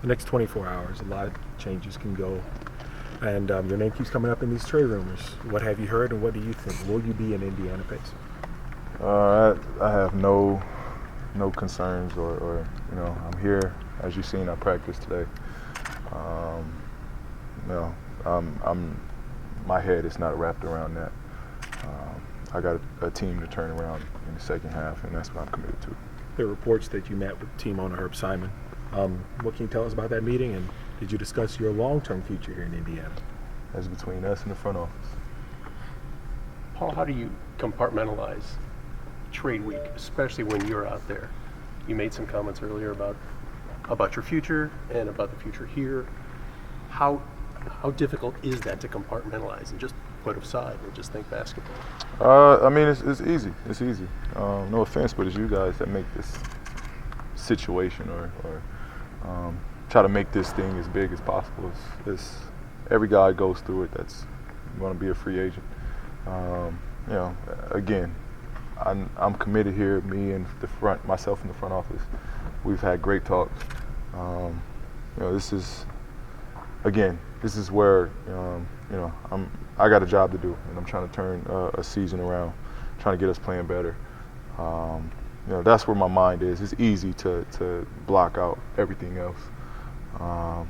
The next 24 hours, a lot of changes can go. And your name keeps coming up in these trade rumors. What have you heard, and what do you think? Will you be an Indiana Pacer? I have no concerns, or I'm here, as you've seen. I practice today. No, my head is not wrapped around that. I got a team to turn around in the second half, and that's what I'm committed to. There are reports that you met with team owner Herb Simon. What can you tell us about that meeting, and did you discuss your long-term future here in Indiana? That's between us and the front office. Paul, how do you compartmentalize trade week, especially when you're out there? You made some comments earlier about your future and about the future here. How difficult is that to compartmentalize and just put aside and just think basketball? I mean, it's easy. It's easy. No offense, but it's you guys that make this situation or try to make this thing as big as possible. It's every guy goes through it that's going to be a free agent. Again, I'm committed here. Me and myself in the front office, we've had great talks. This is where I got a job to do, and I'm trying to turn a season around, trying to get us playing better. That's where my mind is. It's easy to block out everything else. I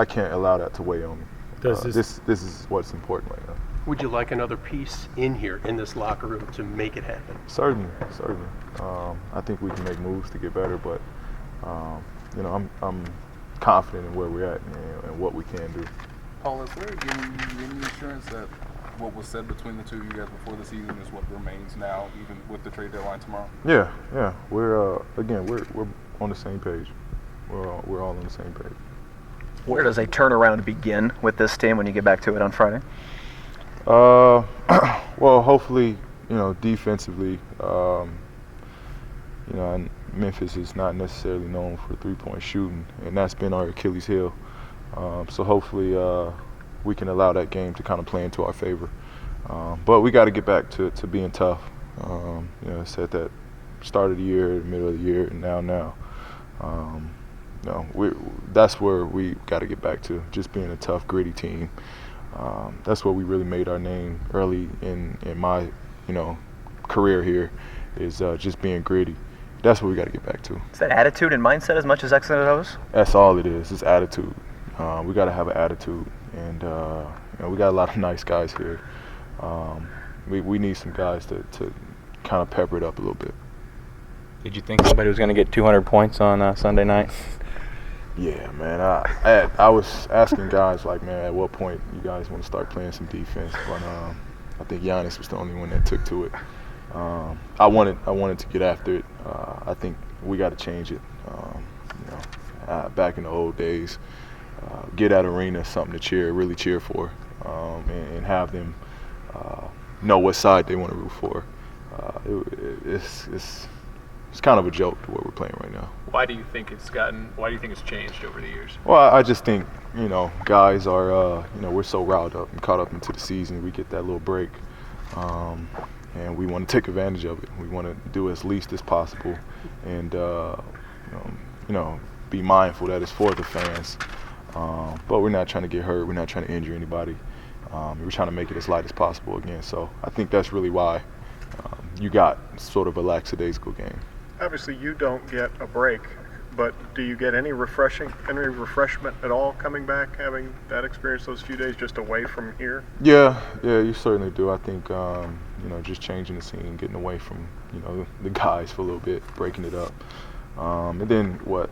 can't allow that to weigh on me. This is what's important right now. Would you like another piece in here, in this locker room, to make it happen? Certainly. I think we can make moves to get better, but I'm confident in where we're at and what we can do. Paul, is there any assurance that what was said between the two of you guys before the season is what remains now, even with the trade deadline tomorrow? Yeah. We're on the same page. We're all on the same page. Where does a turnaround begin with this team when you get back to it on Friday? Well, hopefully, defensively, and Memphis is not necessarily known for three-point shooting, and that's been our Achilles heel. So hopefully we can allow that game to kind of play into our favor. But we got to get back to being tough. It's at that start of the year, the middle of the year, and now. That's where we got to get back to, just being a tough, gritty team. That's where we really made our name early in my career here, is just being gritty. That's what we got to get back to. Is that attitude and mindset as much as X's and O's? That's all it is. It's attitude. We got to have an attitude, and we got a lot of nice guys here. We need some guys to kind of pepper it up a little bit. Did you think somebody was going to get 200 points on Sunday night? Yeah, man. I was asking guys, like, man, at what point you guys want to start playing some defense? But I think Giannis was the only one that took to it. I wanted to get after it. I think we got to change it. Back in the old days, get at arena something to really cheer for, and have them know what side they want to root for. It's kind of a joke to what we're playing right now. Why do you think it's changed over the years? Well, I just think, guys are, we're so riled up and caught up into the season. We get that little break, and we want to take advantage of it. We want to do as least as possible, and, be mindful that it's for the fans. But we're not trying to get hurt. We're not trying to injure anybody. We're trying to make it as light as possible again. So I think that's really why you got sort of a lackadaisical game. Obviously, you don't get a break, but do you get any refreshment at all coming back, having that experience those few days just away from here? Yeah, you certainly do. I think just changing the scene, getting away from the guys for a little bit, breaking it up, and then what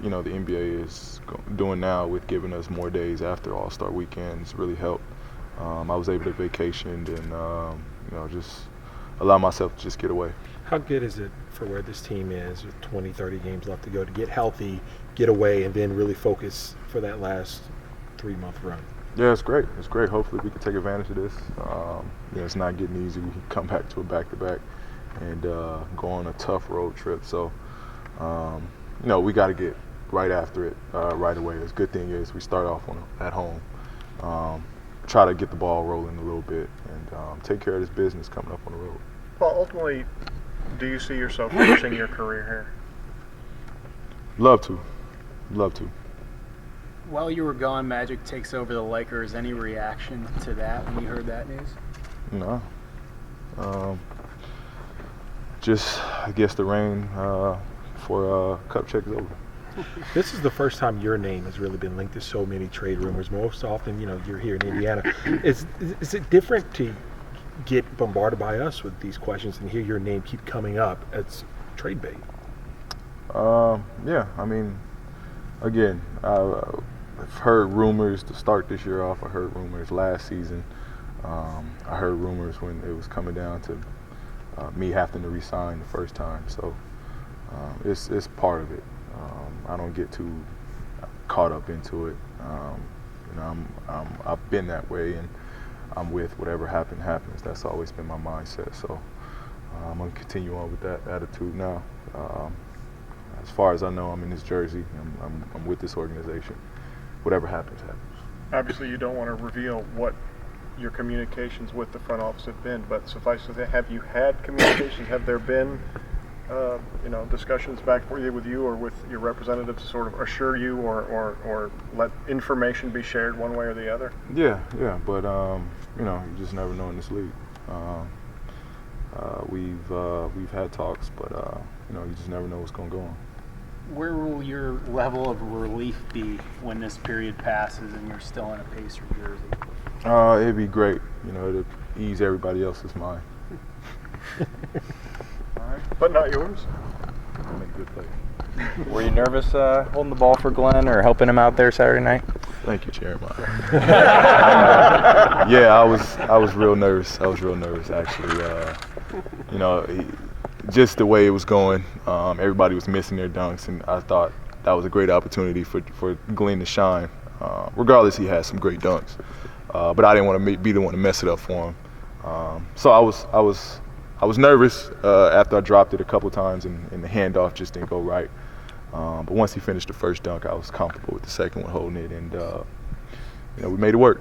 the NBA is doing now with giving us more days after All-Star weekends really helped. I was able to vacation and just allow myself to just get away. How good is it for where this team is with 20, 30 games left to go to get healthy, get away, and then really focus for that last 3-month run? Yeah, it's great. It's great. Hopefully we can take advantage of this. It's not getting easy. We can come back to a back-to-back and go on a tough road trip. So, we got to get right after it right away. The good thing is we start off at home. Try to get the ball rolling a little bit and take care of this business coming up on the road. Well, ultimately, do you see yourself finishing your career here? Love to. love to. While you were gone, Magic takes over the Lakers. Any reaction to that when you heard that news? No. Just, I guess the rain for Cup check is over. This is the first time your name has really been linked to so many trade rumors. Most often, you're here in Indiana. Is it different to get bombarded by us with these questions and hear your name keep coming up as trade bait? Yeah, I mean, again, I've heard rumors to start this year off. I heard rumors last season. I heard rumors when it was coming down to me having to resign the first time. So it's part of it. I don't get too caught up into it. I've been that way, and I'm with whatever happens. That's always been my mindset. So I'm gonna continue on with that attitude now. As far as I know, I'm in this jersey. I'm with this organization. Whatever happens. Obviously, you don't want to reveal what your communications with the front office have been, but suffice to say, have you had communications? Have there been, discussions back with you or with your representatives to sort of assure you or let information be shared one way or the other? Yeah, but you just never know in this league. We've had talks, but you just never know what's going to go on. Where will your level of relief be when this period passes and you're still in a Pacer jersey? It'd be great, to ease everybody else's mind. All right, but not yours. Make a good play. Were you nervous holding the ball for Glenn or helping him out there Saturday night? Thank you, Jeremiah. Yeah, I was real nervous. Actually. Just the way it was going, everybody was missing their dunks, and I thought that was a great opportunity for Glenn to shine. Regardless, he had some great dunks, but I didn't want to be the one to mess it up for him. So I was nervous after I dropped it a couple times, and the handoff just didn't go right. But once he finished the first dunk, I was comfortable with the second one holding it, and we made it work.